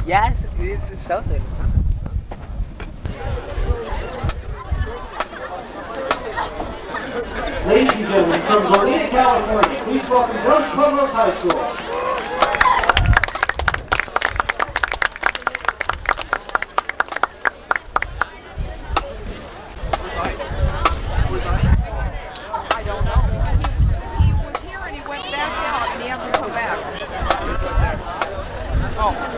Yes, it's just something. Ladies and gentlemen, from Goleta, California, please welcome Dos Pueblos High School. I don't know. He was here and he went back out and he hasn't come back. Oh.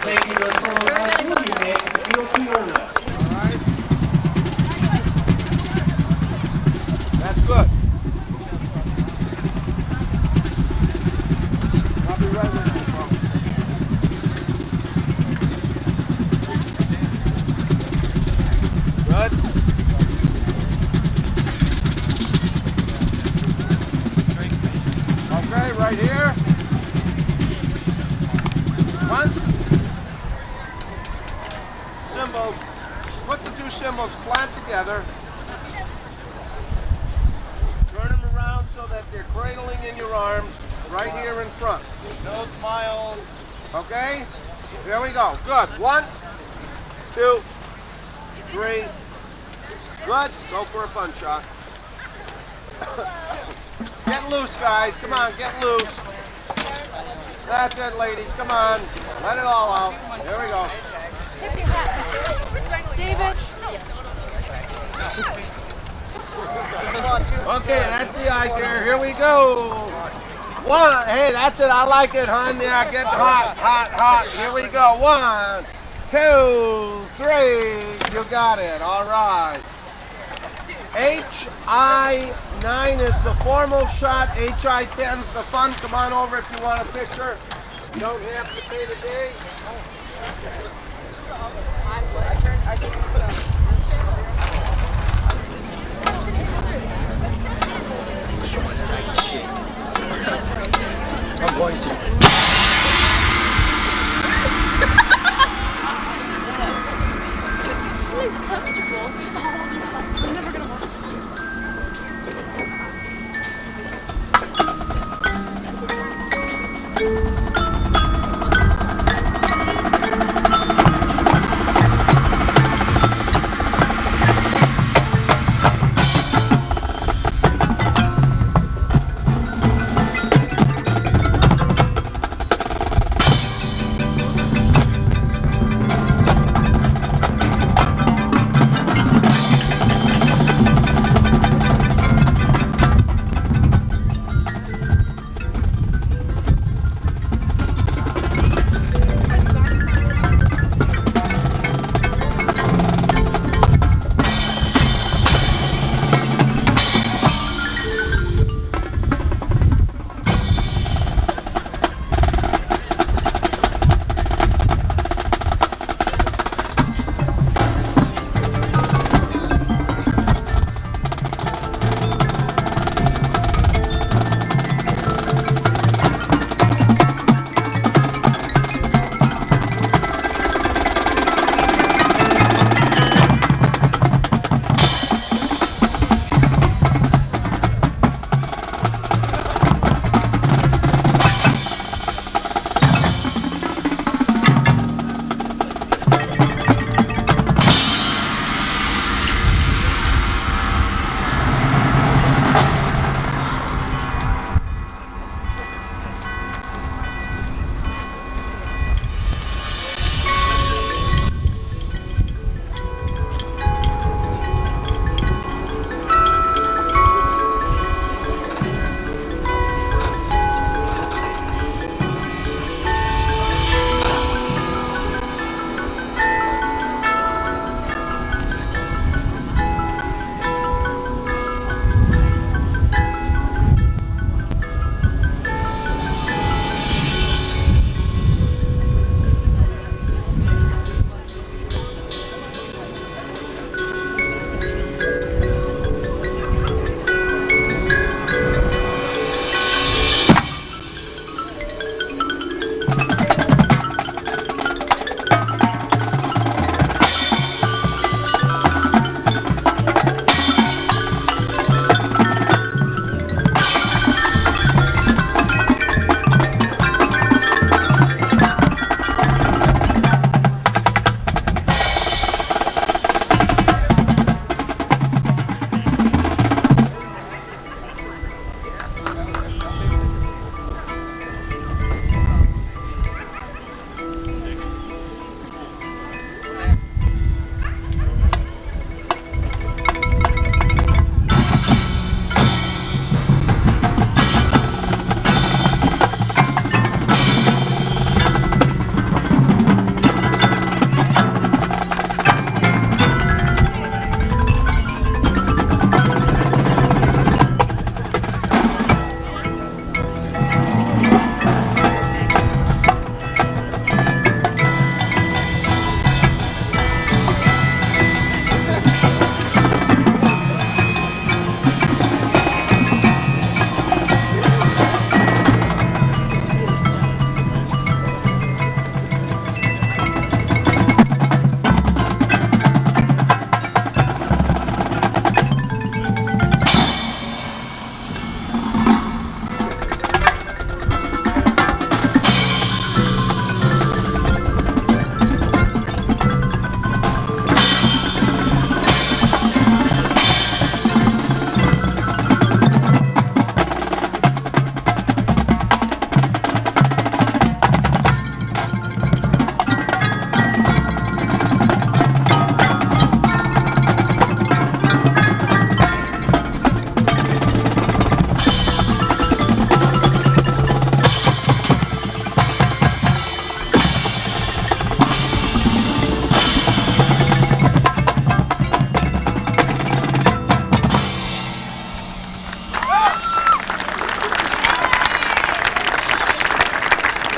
taking the Provo High School unit to the field to your left. Alright. That's good. I'll be right with you, Paul. Good. Okay, right here. One. Cymbals. Put the two cymbals flat together. Turn them around so that they're cradling in your arms right here in front. No smiles. Okay? Here we go. Good. 1, 2, 3. Good. Go for a fun shot. Get loose, guys. Come on, get loose. That's it, ladies. Come on. Let it all out. Here we go. Tip your hat. David. Okay, that's the idea. Here we go. 1. Hey, that's it. I like it, hon. Yeah, get hot, hot, hot. Here we go. 1, 2, 3. You got it. All right. HI9 is the formal shot. HI10 is the fun. Come on over if you want a picture. You don't have to pay the day. I'm going to. He's comfortable. He's all I'm never gonna watch.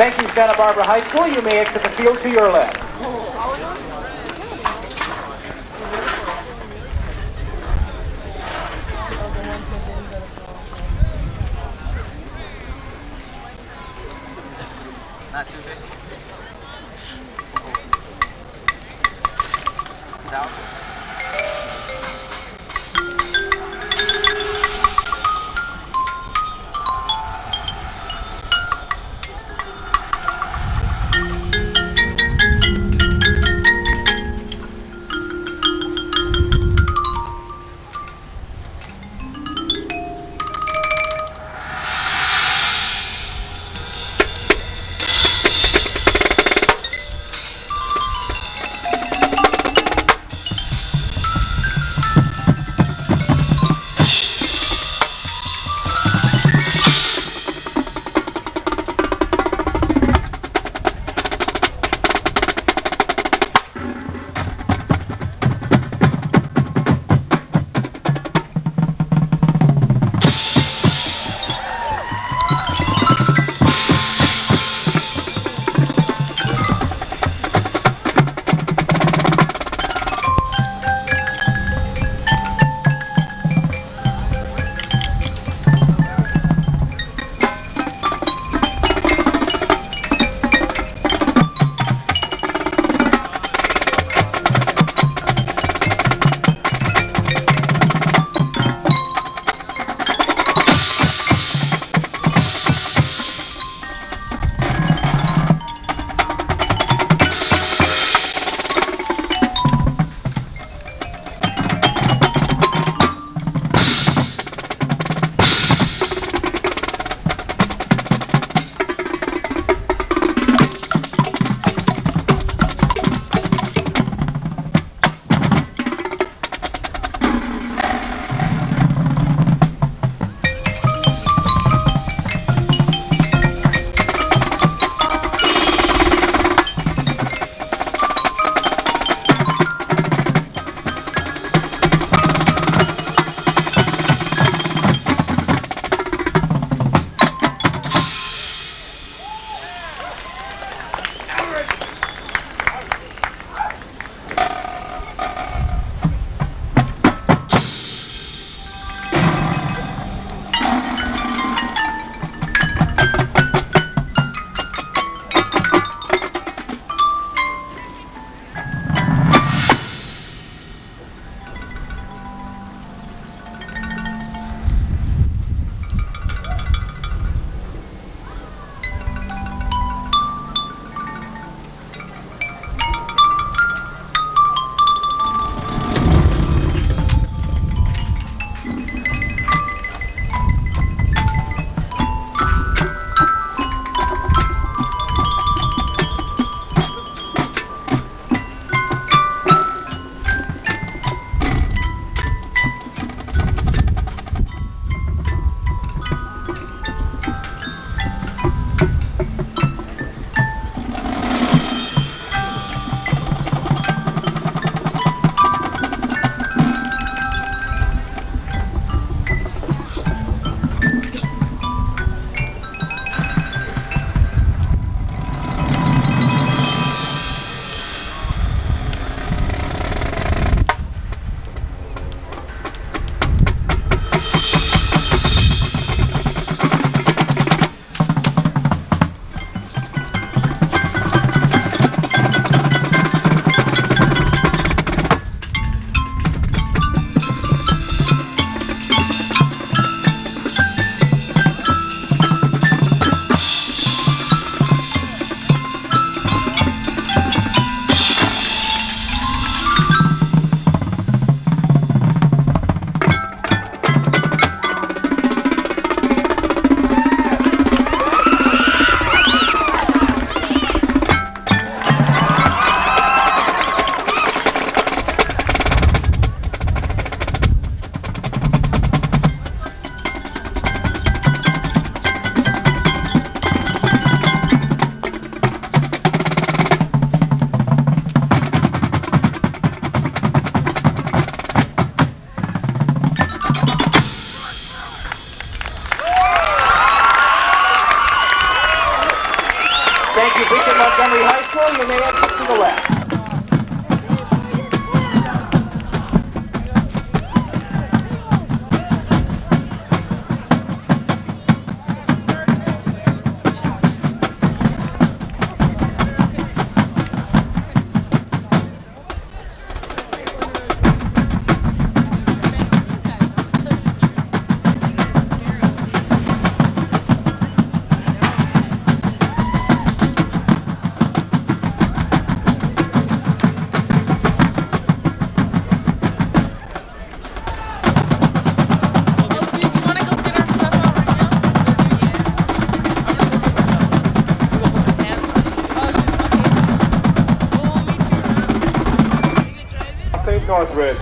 Thank you, Santa Barbara High School. You may exit the field to your left. Not too big. Northridge.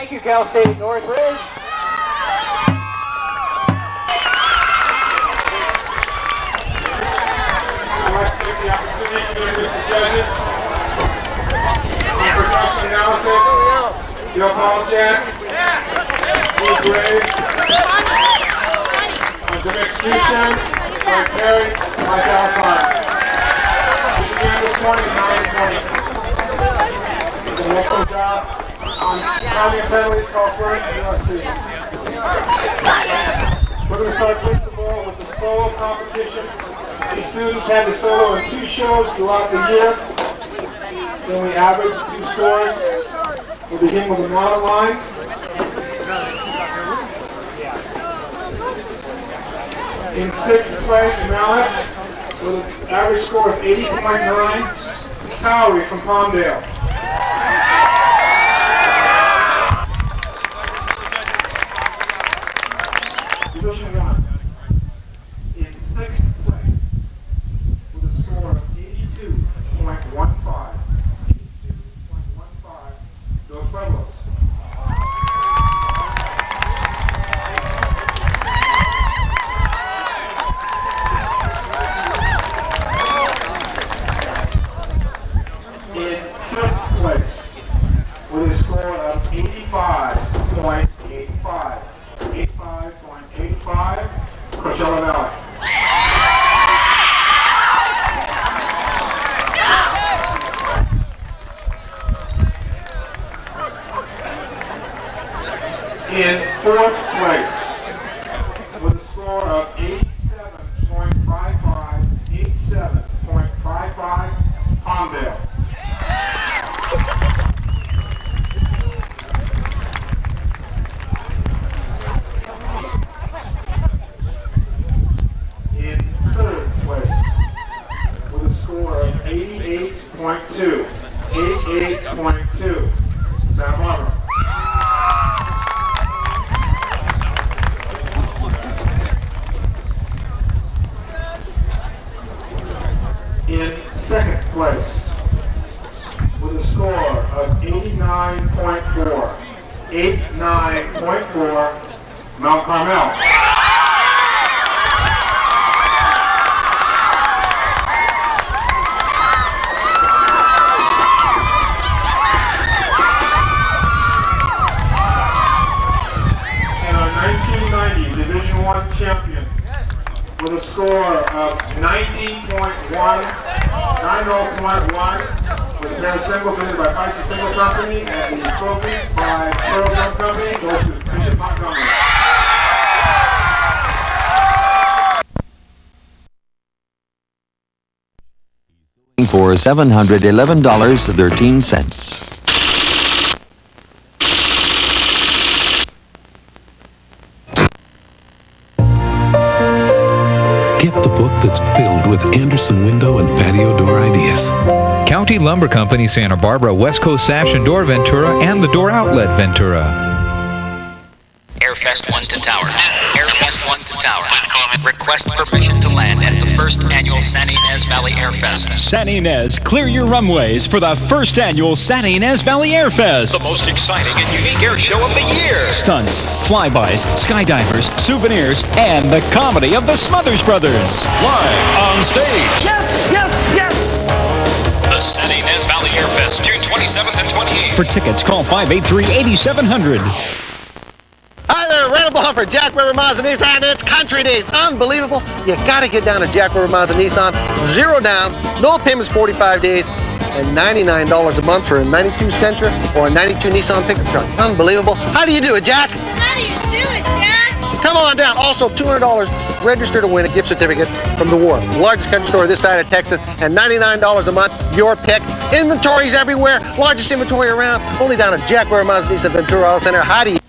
Thank you, Cal State Northridge. I'd like to take the opportunity to introduce the judges. On production analysis, Joe Paulsjack, Steve Gray. On execution, Frank Perry, Mike Alfine. We began this morning at 9:20. It's an excellent job on counting penalties called first in USC. We're going to start first of all with the solo competition. These students had to solo in 2 shows throughout the year. Then we averaged 2 scores. We'll begin with the model line. In 6th place, Malik, with an average score of 80.9. Towery from Palmdale. Division 1. In 6th place, with a score of 82.15. 82.15. Dos Pueblos. In 5th place, with a score of 85.85. 85.85. Coachella Valley. In 4th place, with a score of 87.55, 87.55, Palmdale. In 3rd place, with a score of 88.2, 88.2, Santa Barbara. In 2nd place, with a score of 89.4, 89.4, Mount Carmel. And our 1990 Division I champion, with a score of 90.1, 90.1, with a pair of singles entered by Pisces Single Company, and the trophy by Pearl Gum Company goes to Bishop Montgomery. For $711.13. Get the book that's filled with Anderson window and patio door ideas. County Lumber Company, Santa Barbara, West Coast Sash and Door Ventura, and the Door Outlet Ventura. Airfest 1 to Tower. Airfest 1 to Tower. Request permission to land at the first annual San Ynez Valley Airfest. San Ynez, clear your runways for the first annual San Ynez Valley Airfest. The most exciting and unique air show of the year. Stunts, flybys, skydivers, souvenirs, and the comedy of the Smothers Brothers. Live on stage. Yes, yes, yes! The San Ynez Valley Airfest, June 27th and 28th. For tickets, call 583-8700. Hi there, Randall Ball for Jack River Mazda Nissan. It's Country Days. Unbelievable. You gotta get down to Jack River Mazda Nissan. 0 down, no payments 45 days, and $99 a month for a 92 Sentra or a 92 Nissan pickup truck. Unbelievable. How do you do it, Jack? How do you do it, Jack? Come on down. Also, $200 register to win a gift certificate from the Wharf, the largest country store this side of Texas, and $99 a month, your pick. Inventory's everywhere, largest inventory around, only down at Jack River Mazda Nissan Ventura Auto Center. How do you?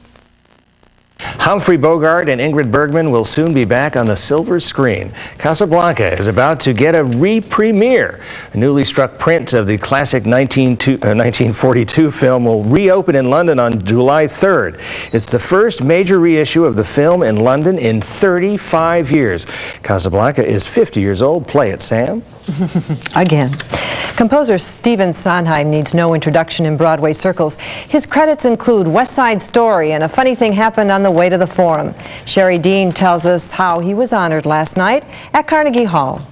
Humphrey Bogart and Ingrid Bergman will soon be back on the silver screen. Casablanca is about to get a re-premiere. A newly struck print of the classic 1942 film will reopen in London on July 3rd. It's the first major reissue of the film in London in 35 years. Casablanca is 50 years old. Play it, Sam. Again. Composer Stephen Sondheim needs no introduction in Broadway circles. His credits include West Side Story and A Funny Thing Happened on the Way to the Forum. Sherry Dean tells us how he was honored last night at Carnegie Hall.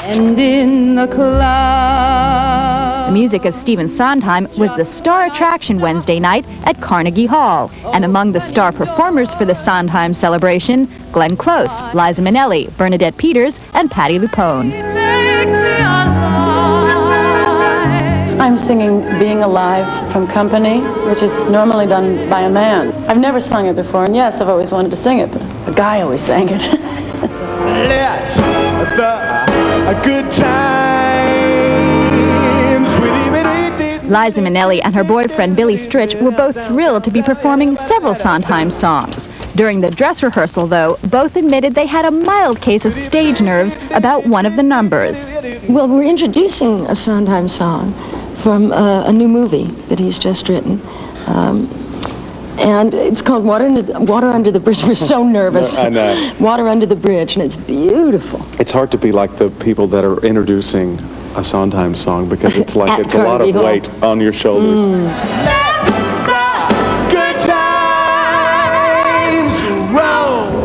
And in the clouds. The music of Stephen Sondheim was the star attraction Wednesday night at Carnegie Hall. And among the star performers for the Sondheim celebration, Glenn Close, Liza Minnelli, Bernadette Peters, and Patti LuPone. I'm singing Being Alive from Company, which is normally done by a man. I've never sung it before, and yes, I've always wanted to sing it, but a guy always sang it. A good times with Liza Minnelli and her boyfriend Billy Stritch were both thrilled to be performing several Sondheim songs. During the dress rehearsal, though, both admitted they had a mild case of stage nerves about one of the numbers. Well, we're introducing a Sondheim song from a new movie that he's just written. And it's called Water Under the Bridge. We're so nervous. I know. Water Under the Bridge, and it's beautiful. It's hard to be like the people that are introducing a Sondheim song because it's like it's a lot of weight on your shoulders.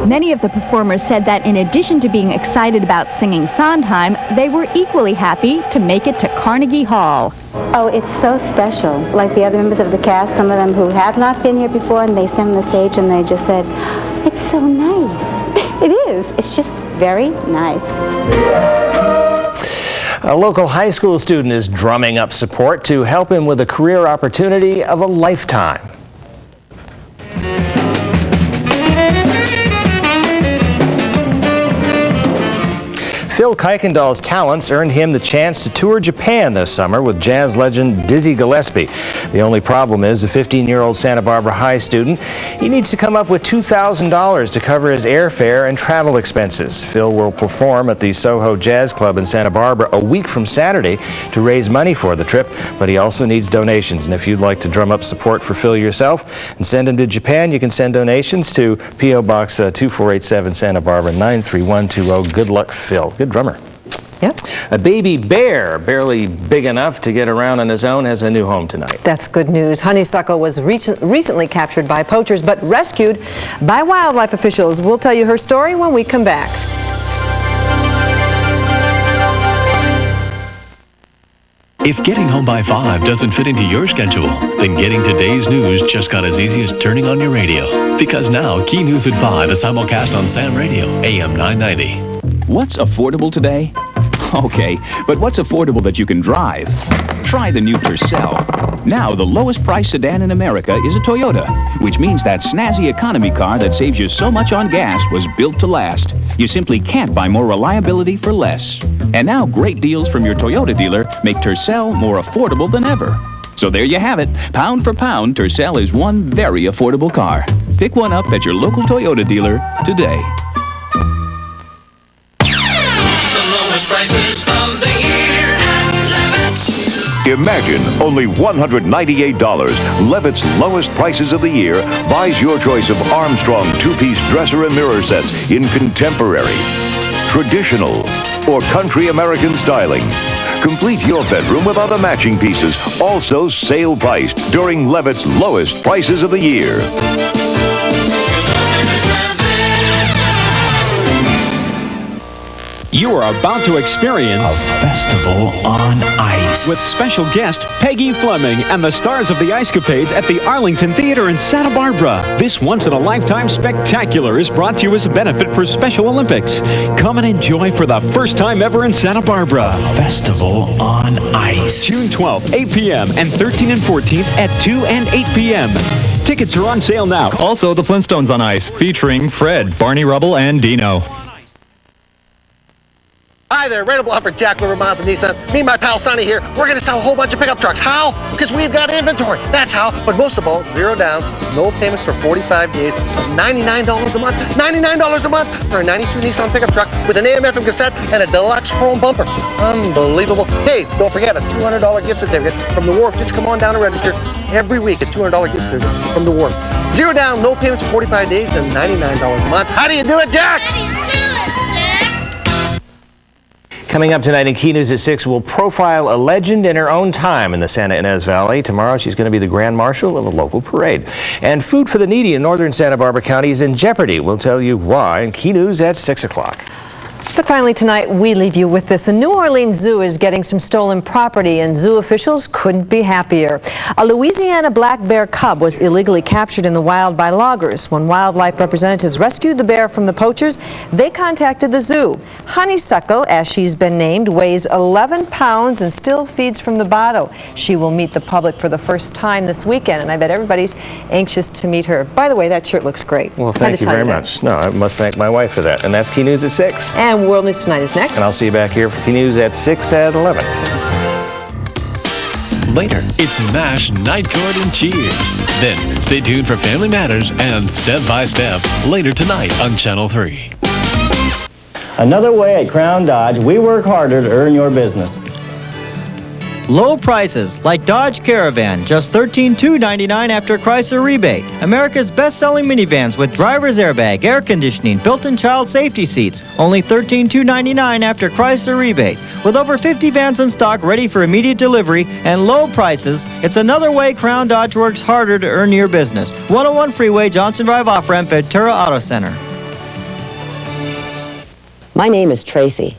Many of the performers said that in addition to being excited about singing Sondheim, they were equally happy to make it to Carnegie Hall. Oh, it's so special. Like the other members of the cast, some of them who have not been here before, and they stand on the stage and they just said, it's so nice. It is. It's just very nice. A local high school student is drumming up support to help him with a career opportunity of a lifetime. Phil Kuykendall's talents earned him the chance to tour Japan this summer with jazz legend Dizzy Gillespie. The only problem is the 15-year-old Santa Barbara High student. He needs to come up with $2,000 to cover his airfare and travel expenses. Phil will perform at the Soho Jazz Club in Santa Barbara a week from Saturday to raise money for the trip, but he also needs donations. And if you'd like to drum up support for Phil yourself and send him to Japan, you can send donations to P.O. Box 2487 Santa Barbara 93120. Good luck, Phil. Good drummer. Yep. A baby bear, barely big enough to get around on his own, has a new home tonight. That's good news. Honeysuckle was recently captured by poachers but rescued by wildlife officials. We'll tell you her story when we come back. If getting home by 5 doesn't fit into your schedule, then getting today's news just got as easy as turning on your radio. Because now, Key News at 5 is simulcast on Sam Radio, AM 990. What's affordable today? Okay, but what's affordable that you can drive? Try the new Tercel. Now, the lowest price sedan in America is a Toyota, which means that snazzy economy car that saves you so much on gas was built to last. You simply can't buy more reliability for less. And now, great deals from your Toyota dealer make Tercel more affordable than ever. So there you have it. Pound for pound, Tercel is one very affordable car. Pick one up at your local Toyota dealer today. Prices of the year at Levitt's. Imagine only $198. Levitt's lowest prices of the year buys your choice of Armstrong two-piece dresser and mirror sets in contemporary, traditional, or country American styling. Complete your bedroom with other matching pieces, also sale priced during Levitt's lowest prices of the year. You are about to experience a festival on ice with special guest Peggy Fleming and the stars of the Ice Capades at the Arlington Theater in Santa Barbara. This once-in-a-lifetime spectacular is brought to you as a benefit for Special Olympics. Come and enjoy for the first time ever in Santa Barbara. A festival on ice. June 12th, 8 p.m. and 13th and 14th at 2 and 8 p.m. Tickets are on sale now. Also, the Flintstones on Ice, featuring Fred, Barney Rubble, and Dino. Hi there, Randall Bluffer, Jack River Miles and Nissan. Me and my pal Sonny here. We're going to sell a whole bunch of pickup trucks. How? Because we've got inventory. That's how. But most of all, zero down, no payments for 45 days, $99 a month. $99 a month for a 92 Nissan pickup truck with an AM/FM cassette and a deluxe chrome bumper. Unbelievable. Hey, don't forget a $200 gift certificate from the Wharf. Just come on down and register every week. A $200 gift certificate from the Wharf. Zero down, no payments for 45 days, and $99 a month. How do you do it, Jack? Coming up tonight in Key News at 6, we'll profile a legend in her own time in the Santa Ynez Valley. Tomorrow, she's going to be the Grand Marshal of a local parade. And food for the needy in northern Santa Barbara County is in jeopardy. We'll tell you why in Key News at 6 o'clock. But finally tonight, we leave you with this. A New Orleans zoo is getting some stolen property, and zoo officials couldn't be happier. A Louisiana black bear cub was illegally captured in the wild by loggers. When wildlife representatives rescued the bear from the poachers, they contacted the zoo. Honeysuckle, as she's been named, weighs 11 pounds and still feeds from the bottle. She will meet the public for the first time this weekend, and I bet everybody's anxious to meet her. By the way, that shirt looks great. Well, thank you very much. No, I must thank my wife for that. And that's Key News at 6. And World News Tonight is next. And I'll see you back here for Key News at 6 at 11. Later, it's MASH Night Court and Cheers. Then, stay tuned for Family Matters and Step by Step later tonight on Channel 3. Another way at Crown Dodge, we work harder to earn your business. Low prices, like Dodge Caravan, just $13,299 after Chrysler rebate. America's best-selling minivans with driver's airbag, air conditioning, built-in child safety seats. Only $13,299 after Chrysler rebate. With over 50 vans in stock ready for immediate delivery and low prices, it's another way Crown Dodge works harder to earn your business. 101 Freeway, Johnson Drive off-ramp, Ventura Auto Center. My name is Tracy.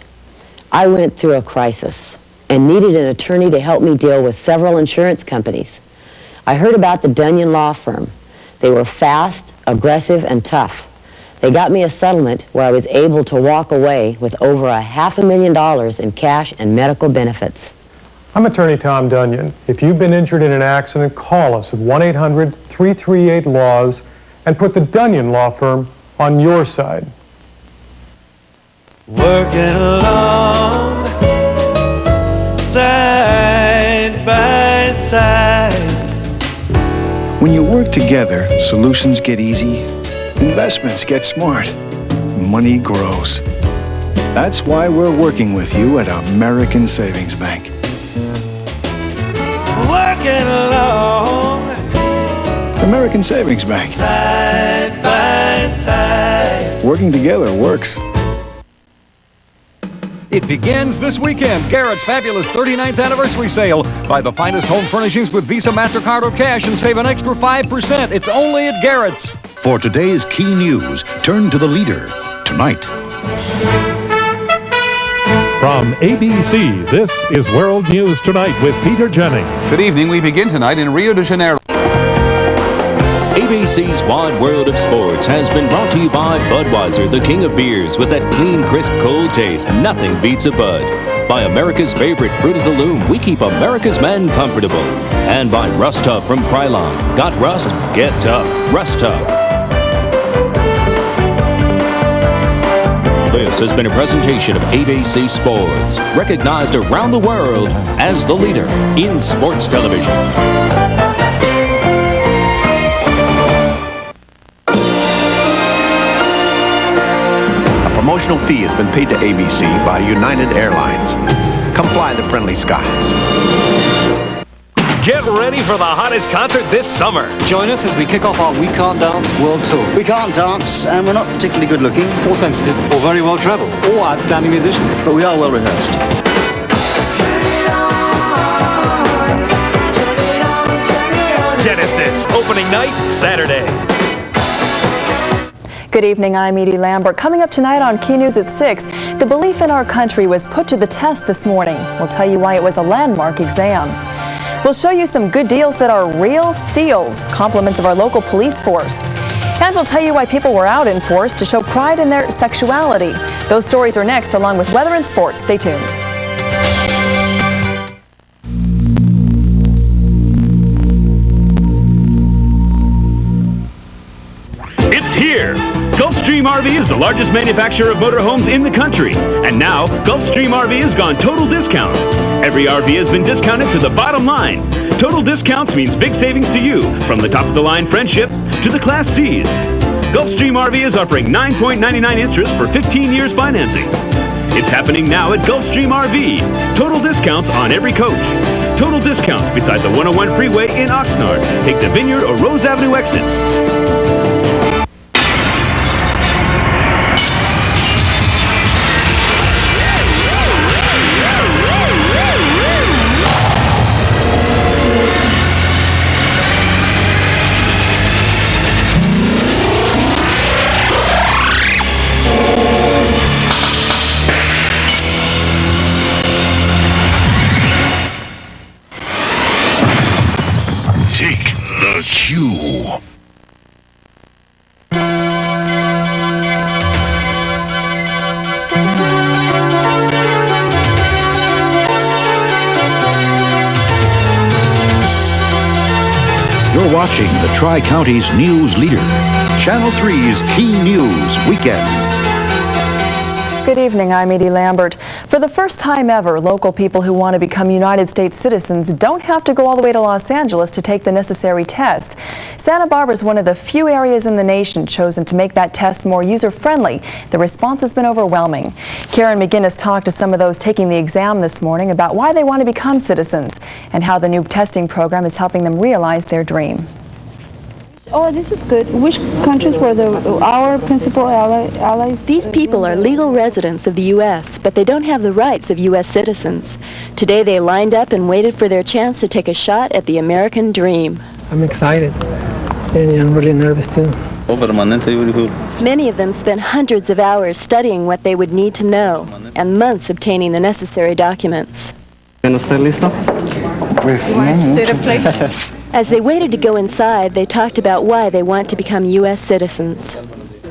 I went through a crisis and needed an attorney to help me deal with several insurance companies. I heard about the Dunyan Law Firm. They were fast, aggressive, and tough. They got me a settlement where I was able to walk away with over $500,000 in cash and medical benefits. I'm attorney Tom Dunyan. If you've been injured in an accident, call us at 1-800-338-LAWS and put the Dunyan Law Firm on your side. Working along side by side. When you work together, solutions get easy, investments get smart, money grows. That's why we're working with you at American Savings Bank. Working along American Savings Bank. side by side. Working together works. It begins this weekend. Garrett's fabulous 39th anniversary sale. Buy the finest home furnishings with Visa, MasterCard, or cash and save an extra 5%. It's only at Garrett's. For today's key news, turn to the leader tonight. From ABC, this is World News Tonight with Peter Jennings. Good evening. We begin tonight in Rio de Janeiro. ABC's Wide World of Sports has been brought to you by Budweiser, the king of beers, with that clean, crisp, cold taste. Nothing beats a Bud. By America's favorite Fruit of the Loom, we keep America's men comfortable. And by Rust Tough from Krylon. Got rust? Get tough. Rust Tough. This has been a presentation of ABC Sports, recognized around the world as the leader in sports television. Promotional fee has been paid to ABC by United Airlines. Come fly the friendly skies. Get ready for the hottest concert this summer. Join us as we kick off our We Can't Dance World Tour. We can't dance, and we're not particularly good looking, Or sensitive, or very well travelled, or outstanding musicians. but we are well rehearsed. Genesis, opening night, Saturday. Good evening, I'm Edie Lambert. Coming up tonight on Key News at 6, the belief in our country was put to the test this morning. We'll tell you why it was a landmark exam. We'll show you some good deals that are real steals, compliments of our local police force. And we'll tell you why people were out in force to show pride in their sexuality. Those stories are next, along with weather and sports. Stay tuned. It's here! Gulfstream RV is the largest manufacturer of motorhomes in the country. And now, Gulfstream RV has gone total discount. Every RV has been discounted to the bottom line. Total discounts means big savings to you, from the top-of-the-line Friendship to the Class Cs. Gulfstream RV is offering 9.99 interest for 15 years financing. It's happening now at Gulfstream RV. Total discounts on every coach. Total discounts beside the 101 freeway in Oxnard. Take the Vineyard or Rose Avenue exits. watching the Tri-Counties News Leader, Channel 3's Key News Weekend. Good evening, I'm Edie Lambert. For the first time ever, local people who want to become United States citizens don't have to go all the way to Los Angeles to take the necessary test. Santa Barbara is one of the few areas in the nation chosen to make that test more user-friendly. The response has been overwhelming. Karen McGinnis talked to some of those taking the exam this morning about why they want to become citizens and how the new testing program is helping them realize their dream. Oh, this is good. Which countries were our principal allies? These people are legal residents of the U.S., but they don't have the rights of U.S. citizens. Today they lined up and waited for their chance to take a shot at the American dream. I'm excited, and I'm really nervous too. Many of them spent hundreds of hours studying what they would need to know, and months obtaining the necessary documents. As they waited to go inside, they talked about why they want to become U.S. citizens.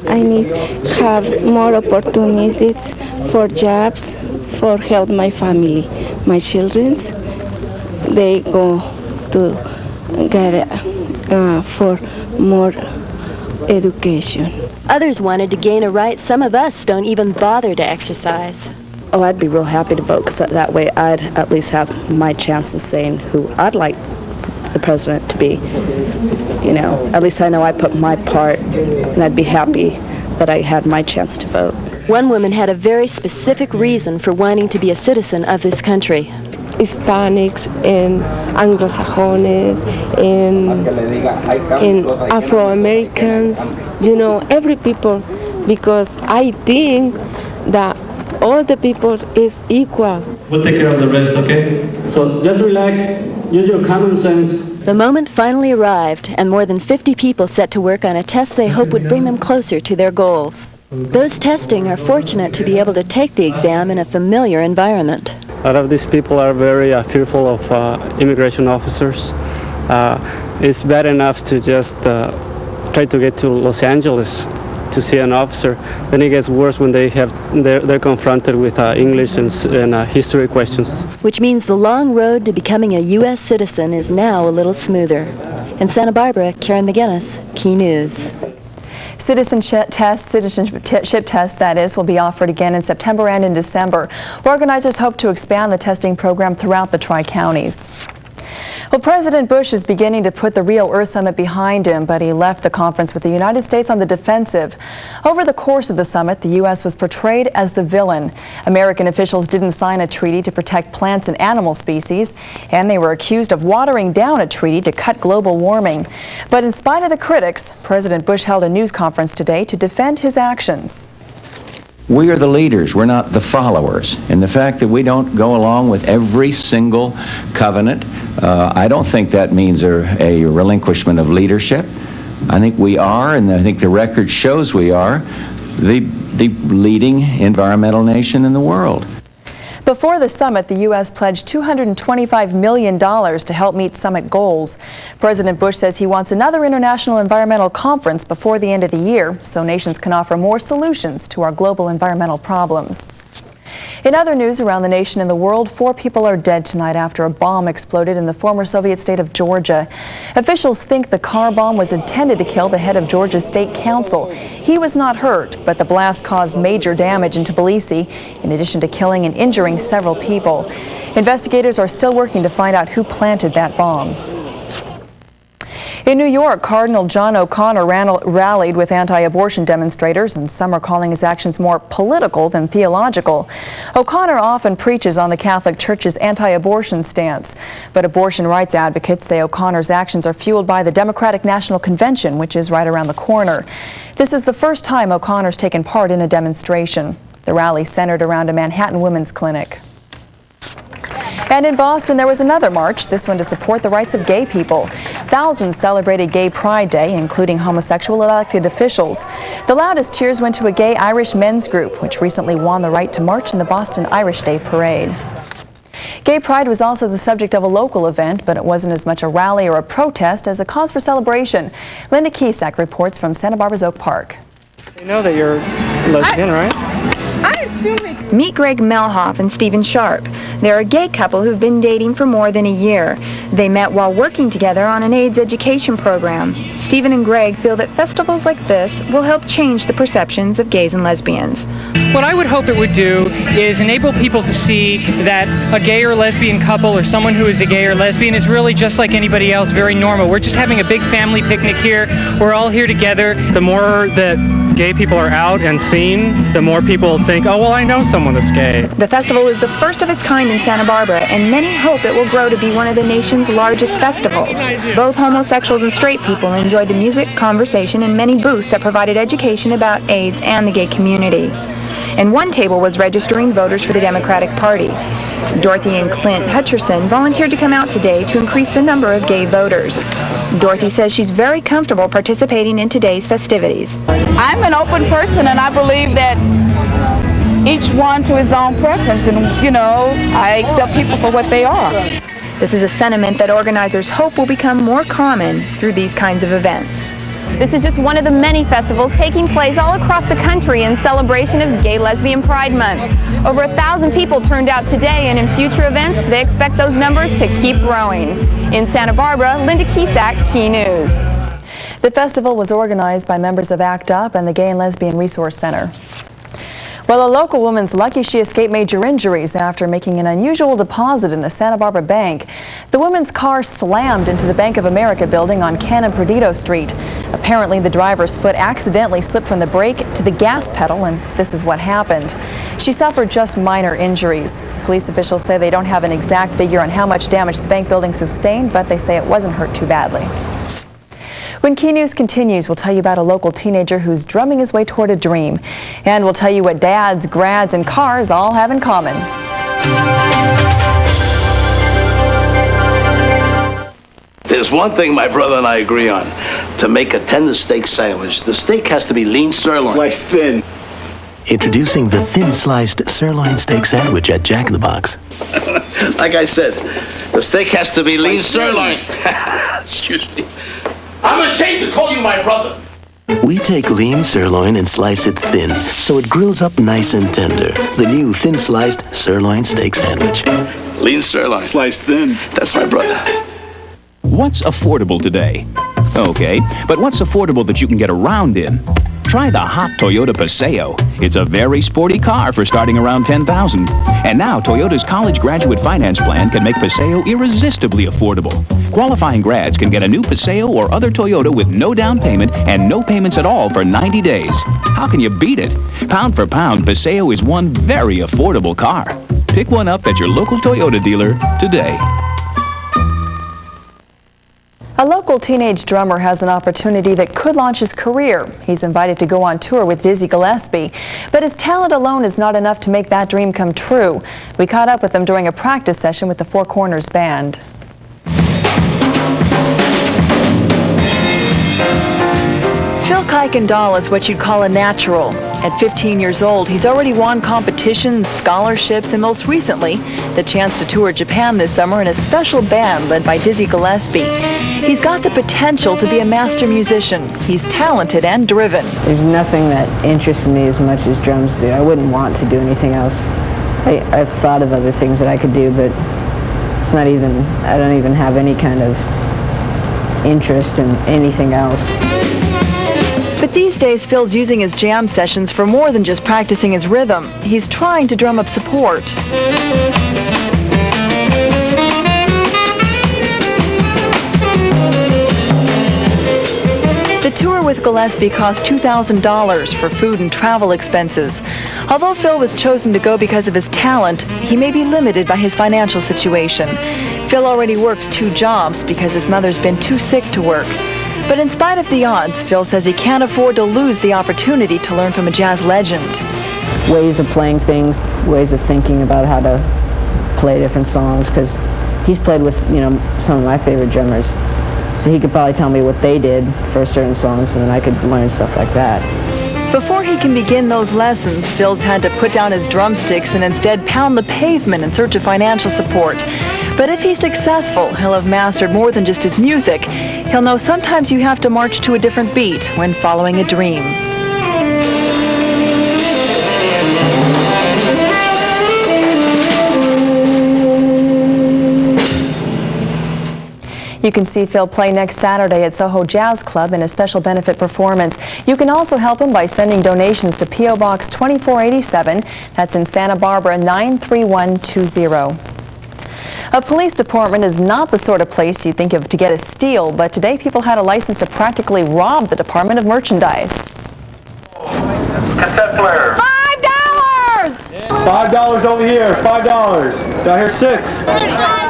I need to have more opportunities for jobs, for help my family. My children, they go to get for more education. Others wanted to gain a right some of us don't even bother to exercise. Oh, I'd be real happy to vote, because that way I'd at least have my chance of saying who I'd like the president to be. You know, at least I know I put my part, and I'd be happy that I had my chance to vote. One woman had a very specific reason for wanting to be a citizen of this country. Hispanics and Anglo-Sajones and Afro-Americans, you know, every people, because I think that all the people is equal. We'll take care of the rest, okay? So just relax. Use your common sense. The moment finally arrived, and more than 50 people set to work on a test they hope would bring them closer to their goals. Those testing are fortunate to be able to take the exam in a familiar environment. A lot of these people are very fearful of immigration officers. It's bad enough to just try to get to Los Angeles to see an officer. Then it gets worse when they're confronted with English and history questions. Which means the long road to becoming a U.S. citizen is now a little smoother. In Santa Barbara, Karen McGinnis, Key News. Citizenship tests, that is, will be offered again in September and in December. Organizers hope to expand the testing program throughout the Tri-Counties. Well, President Bush is beginning to put the Rio Earth Summit behind him, but he left the conference with the United States on the defensive. Over the course of the summit, the U.S. was portrayed as the villain. American officials didn't sign a treaty to protect plants and animal species, and they were accused of watering down a treaty to cut global warming. But in spite of the critics, President Bush held a news conference today to defend his actions. We are the leaders, we're not the followers. And the fact that we don't go along with every single covenant, I don't think that means a relinquishment of leadership. I think we are, and I think the record shows we are, the leading environmental nation in the world. Before the summit, the U.S. pledged $225 million to help meet summit goals. President Bush says he wants another international environmental conference before the end of the year so nations can offer more solutions to our global environmental problems. In other news around the nation and the world, 4 people are dead tonight after a bomb exploded in the former Soviet state of Georgia. Officials think the car bomb was intended to kill the head of Georgia's state council. He was not hurt, but the blast caused major damage in Tbilisi, in addition to killing and injuring several people. Investigators are still working to find out who planted that bomb. In New York, Cardinal John O'Connor rallied with anti-abortion demonstrators, and some are calling his actions more political than theological. O'Connor often preaches on the Catholic Church's anti-abortion stance, but abortion rights advocates say O'Connor's actions are fueled by the Democratic National Convention, which is right around the corner. This is the first time O'Connor's taken part in a demonstration. The rally centered around a Manhattan women's clinic. And in Boston, there was another march, this one to support the rights of gay people. Thousands celebrated Gay Pride Day, including homosexual elected officials. The loudest cheers went to a gay Irish men's group, which recently won the right to march in the Boston Irish Day Parade. Gay Pride was also the subject of a local event, but it wasn't as much a rally or a protest as a cause for celebration. Linda Kiesak reports from Santa Barbara's Oak Park. You know that you're lesbian, right? Meet Greg Melhoff and Stephen Sharp. They're a gay couple who've been dating for more than a year. They met while working together on an AIDS education program. Stephen and Greg feel that festivals like this will help change the perceptions of gays and lesbians. What I would hope it would do is enable people to see that a gay or lesbian couple or someone who is a gay or lesbian is really just like anybody else, very normal. We're just having a big family picnic here. We're all here together. The more that gay people are out and seen, the more people think, oh, well, I know someone that's gay. The festival is the first of its kind in Santa Barbara, and many hope it will grow to be one of the nation's largest festivals. Both homosexuals and straight people enjoyed the music, conversation, and many booths that provided education about AIDS and the gay community. And one table was registering voters for the Democratic Party. Dorothy and Clint Hutcherson volunteered to come out today to increase the number of gay voters. Dorothy says she's very comfortable participating in today's festivities. I'm an open person, and I believe that each one to his own preference, and, I accept people for what they are. This is a sentiment that organizers hope will become more common through these kinds of events. This is just one of the many festivals taking place all across the country in celebration of Gay Lesbian Pride Month. Over 1,000 people turned out today, and in future events, they expect those numbers to keep growing. In Santa Barbara, Linda Kesak, Key News. The festival was organized by members of ACT UP and the Gay and Lesbian Resource Center. Well, a local woman's lucky she escaped major injuries after making an unusual deposit in a Santa Barbara bank. The woman's car slammed into the Bank of America building on Canon Perdido Street. Apparently, the driver's foot accidentally slipped from the brake to the gas pedal, and this is what happened. She suffered just minor injuries. Police officials say they don't have an exact figure on how much damage the bank building sustained, but they say it wasn't hurt too badly. When Key News continues, we'll tell you about a local teenager who's drumming his way toward a dream. And we'll tell you what dads, grads, and cars all have in common. There's one thing my brother and I agree on. To make a tender steak sandwich, the steak has to be lean sirloin. Sliced thin. Introducing the thin-sliced sirloin steak sandwich at Jack in the Box. Like I said, the steak has to be lean sirloin. Excuse me. I'm ashamed to call you my brother. We take lean sirloin and slice it thin, so it grills up nice and tender. The new thin-sliced sirloin steak sandwich. Lean sirloin. Sliced thin. That's my brother. What's affordable today? Okay, but what's affordable that you can get around in? Try the hot Toyota Paseo. It's a very sporty car for starting around $10,000. And now Toyota's college graduate finance plan can make Paseo irresistibly affordable. Qualifying grads can get a new Paseo or other Toyota with no down payment and no payments at all for 90 days. How can you beat it? Pound for pound, Paseo is one very affordable car. Pick one up at your local Toyota dealer today. A local teenage drummer has an opportunity that could launch his career. He's invited to go on tour with Dizzy Gillespie, but his talent alone is not enough to make that dream come true. We caught up with him during a practice session with the Four Corners Band. Phil Kuykendall is what you'd call a natural. At 15 years old, he's already won competitions, scholarships, and most recently, the chance to tour Japan this summer in a special band led by Dizzy Gillespie. He's got the potential to be a master musician. He's talented and driven. There's nothing that interests me as much as drums do. I wouldn't want to do anything else. I've thought of other things that I could do, but it's not even, I don't even have any kind of interest in anything else. But these days, Phil's using his jam sessions for more than just practicing his rhythm. He's trying to drum up support. The tour with Gillespie cost $2,000 for food and travel expenses. Although Phil was chosen to go because of his talent, he may be limited by his financial situation. Phil already works 2 jobs because his mother's been too sick to work. But in spite of the odds, Phil says he can't afford to lose the opportunity to learn from a jazz legend. Ways of playing things, ways of thinking about how to play different songs, because he's played with, some of my favorite drummers. So he could probably tell me what they did for certain songs, and then I could learn stuff like that. Before he can begin those lessons, Phil's had to put down his drumsticks and instead pound the pavement in search of financial support. But if he's successful, he'll have mastered more than just his music. He'll know sometimes you have to march to a different beat when following a dream. You can see Phil play next Saturday at Soho Jazz Club in a special benefit performance. You can also help him by sending donations to P.O. Box 2487. That's in Santa Barbara 93120. A police department is not the sort of place you think of to get a steal, but today people had a license to practically rob the Department of Merchandise. Cassette player. $5! $5 over here. $5. Down here, $6.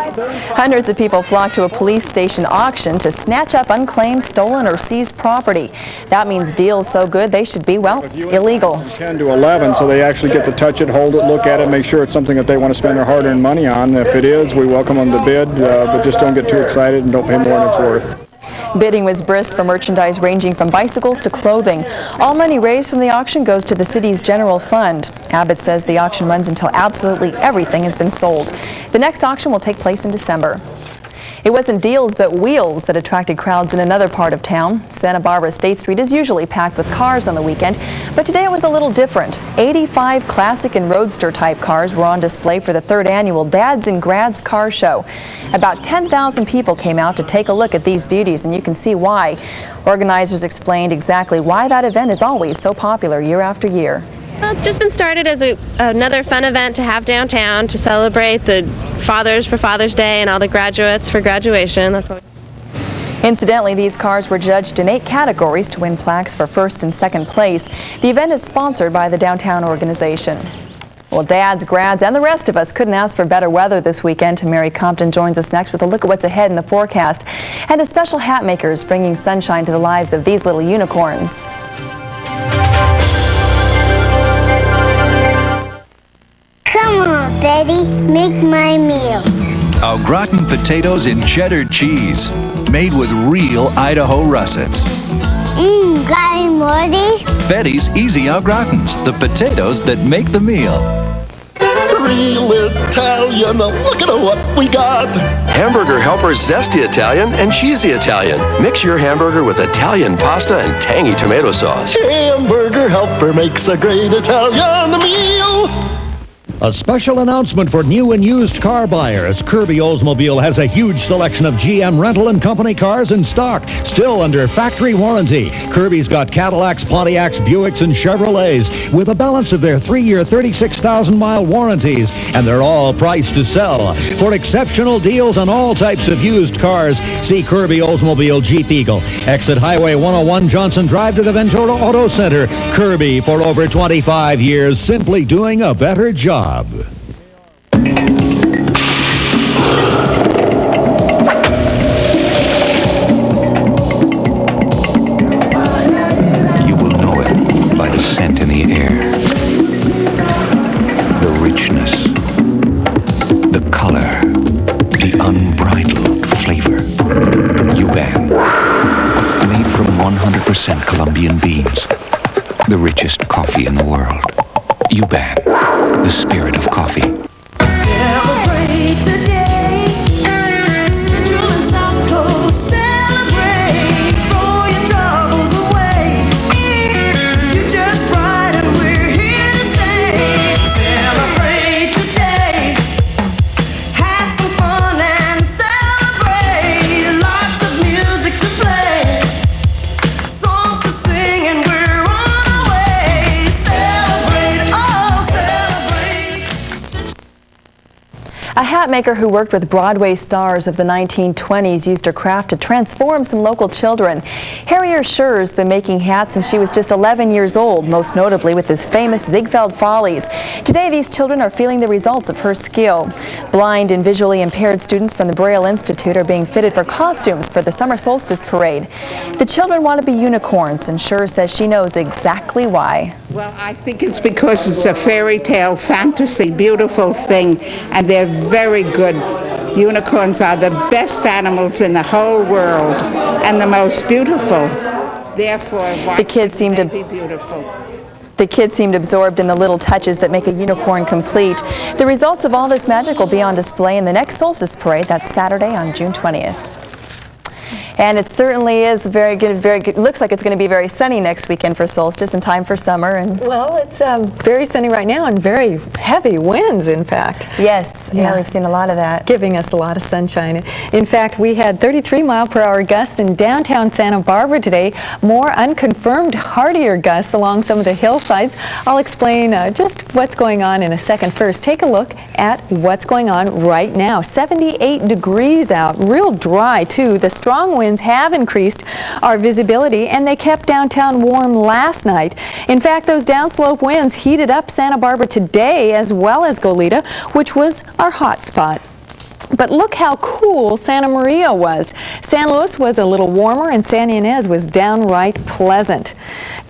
Hundreds of people flocked to a police station auction to snatch up unclaimed, stolen, or seized property. That means deals so good they should be, well, illegal. 10 to 11, so they actually get to touch it, hold it, look at it, make sure it's something that they want to spend their hard-earned money on. If it is, we welcome them to bid, but just don't get too excited and don't pay more than it's worth. Bidding was brisk for merchandise ranging from bicycles to clothing. All money raised from the auction goes to the city's general fund. Abbott says the auction runs until absolutely everything has been sold. The next auction will take place in December. It wasn't deals but wheels that attracted crowds in another part of town. Santa Barbara State Street is usually packed with cars on the weekend, but today it was a little different. 85 classic and roadster type cars were on display for the 3rd annual Dads and Grads Car Show. About 10,000 people came out to take a look at these beauties, and you can see why. Organizers explained exactly why that event is always so popular year after year. Well, it's just been started as another fun event to have downtown to celebrate the fathers for Father's Day and all the graduates for graduation. That's what. Incidentally, these cars were judged in 8 categories to win plaques for 1st and 2nd place. The event is sponsored by the downtown organization. Well, dads, grads, and the rest of us couldn't ask for better weather this weekend. Mary Compton joins us next with a look at what's ahead in the forecast. And a special hat makers bringing sunshine to the lives of these little unicorns. Come on, Betty, make my meal. Au gratin potatoes in cheddar cheese, made with real Idaho russets. Got any more of these? Betty's Easy Au Gratins, the potatoes that make the meal. Real Italian, look at what we got. Hamburger Helper's zesty Italian and cheesy Italian. Mix your hamburger with Italian pasta and tangy tomato sauce. Hamburger Helper makes a great Italian meal. A special announcement for new and used car buyers. Kirby Oldsmobile has a huge selection of GM rental and company cars in stock, still under factory warranty. Kirby's got Cadillacs, Pontiacs, Buicks, and Chevrolets with a balance of their 3-year, 36,000-mile warranties, and they're all priced to sell. For exceptional deals on all types of used cars, see Kirby Oldsmobile Jeep Eagle. Exit Highway 101 Johnson Drive to the Ventura Auto Center. Kirby, for over 25 years, simply doing a better job. You will know it by the scent in the air, the richness, the color, the unbridled flavor. Yuban, made from 100% Colombian beans, the richest coffee in the world. Yuban, the spirit of coffee. Celebrate today. Central and South Coast celebrate. Throw your troubles away. You're just right and we're here to stay. Celebrate today. Have some fun and celebrate. Lots of music to play. Songs to sing and we're on our way. Celebrate, oh celebrate. A hat maker who worked with Broadway stars of the 1920s used her craft to transform some local children. Harriet Scher's been making hats since she was just 11 years old, most notably with his famous Ziegfeld Follies. Today, these children are feeling the results of her skill. Blind and visually impaired students from the Braille Institute are being fitted for costumes for the summer solstice parade. The children want to be unicorns, and Scher says she knows exactly why. Well, I think it's because it's a fairy tale, fantasy, beautiful thing, and they're very good. Unicorns are the best animals in the whole world and the most beautiful. Therefore, the kids seem to be beautiful. The kids seemed absorbed in the little touches that make a unicorn complete. The results of all this magic will be on display in the next solstice parade. That's Saturday on June 20th. And it certainly is very good. Looks like it's going to be very sunny next weekend for solstice, in time for summer. And well, it's very sunny right now and very heavy winds, in fact. Yes, yeah, we've seen a lot of that. Giving us a lot of sunshine. In fact, we had 33-mile-per-hour gusts in downtown Santa Barbara today. More unconfirmed, hardier gusts along some of the hillsides. I'll explain just what's going on in a second. First, take a look at what's going on right now. 78 degrees out, real dry too. The strong winds have increased our visibility, and they kept downtown warm last night. In fact, those downslope winds heated up Santa Barbara today, as well as Goleta, which was our hot spot. But look how cool Santa Maria was. San Luis was a little warmer, and San Ynez was downright pleasant.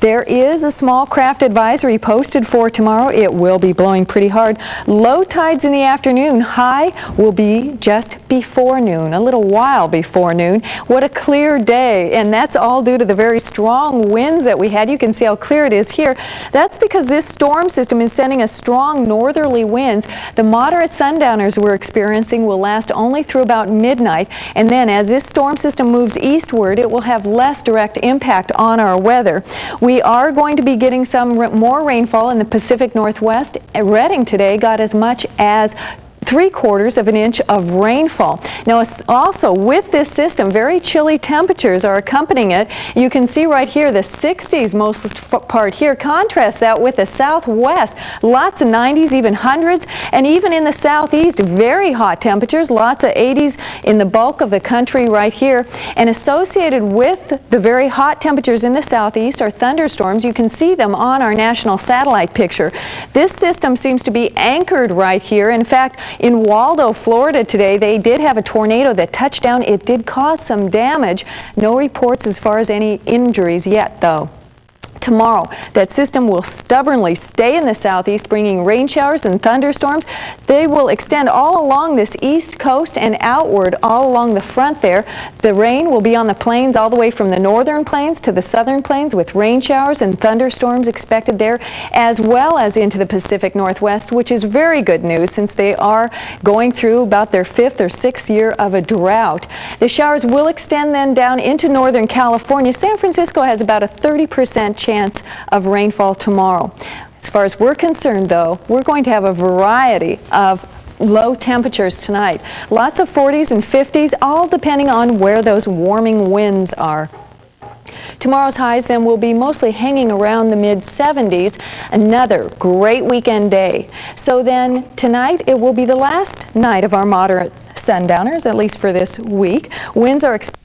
There is a small craft advisory posted for tomorrow. It will be blowing pretty hard. Low tides in the afternoon. High will be just before noon, a little while before noon. What a clear day, and that's all due to the very strong winds that we had. You can see how clear it is here. That's because this storm system is sending us strong northerly winds. The moderate sundowners we're experiencing will last only through about midnight, and then as this storm system moves eastward, it will have less direct impact on our weather. We are going to be getting some more rainfall in the Pacific Northwest. Redding today got as much as 3/4 of an inch of rainfall. Now, also with this system, very chilly temperatures are accompanying it. You can see right here the 60s most part here. Contrast that with the southwest. Lots of 90s, even hundreds, and even in the southeast, very hot temperatures. Lots of 80s in the bulk of the country right here. And associated with the very hot temperatures in the southeast are thunderstorms. You can see them on our national satellite picture. This system seems to be anchored right here. In fact, in Waldo, Florida today, they did have a tornado that touched down. It did cause some damage. No reports as far as any injuries yet, though. Tomorrow, that system will stubbornly stay in the southeast, bringing rain showers and thunderstorms. They will extend all along this east coast and outward all along the front there. The rain will be on the plains all the way from the northern plains to the southern plains, with rain showers and thunderstorms expected there, as well as into the Pacific Northwest, which is very good news since they are going through about their 5th or 6th year of a drought. The showers will extend then down into Northern California. San Francisco has about a 30% chance of rainfall tomorrow. As far as we're concerned, though, we're going to have a variety of low temperatures tonight. Lots of 40s and 50s, all depending on where those warming winds are. Tomorrow's highs then will be mostly hanging around the mid-70s. Another great weekend day. So then tonight it will be the last night of our moderate sundowners, at least for this week. Winds are expected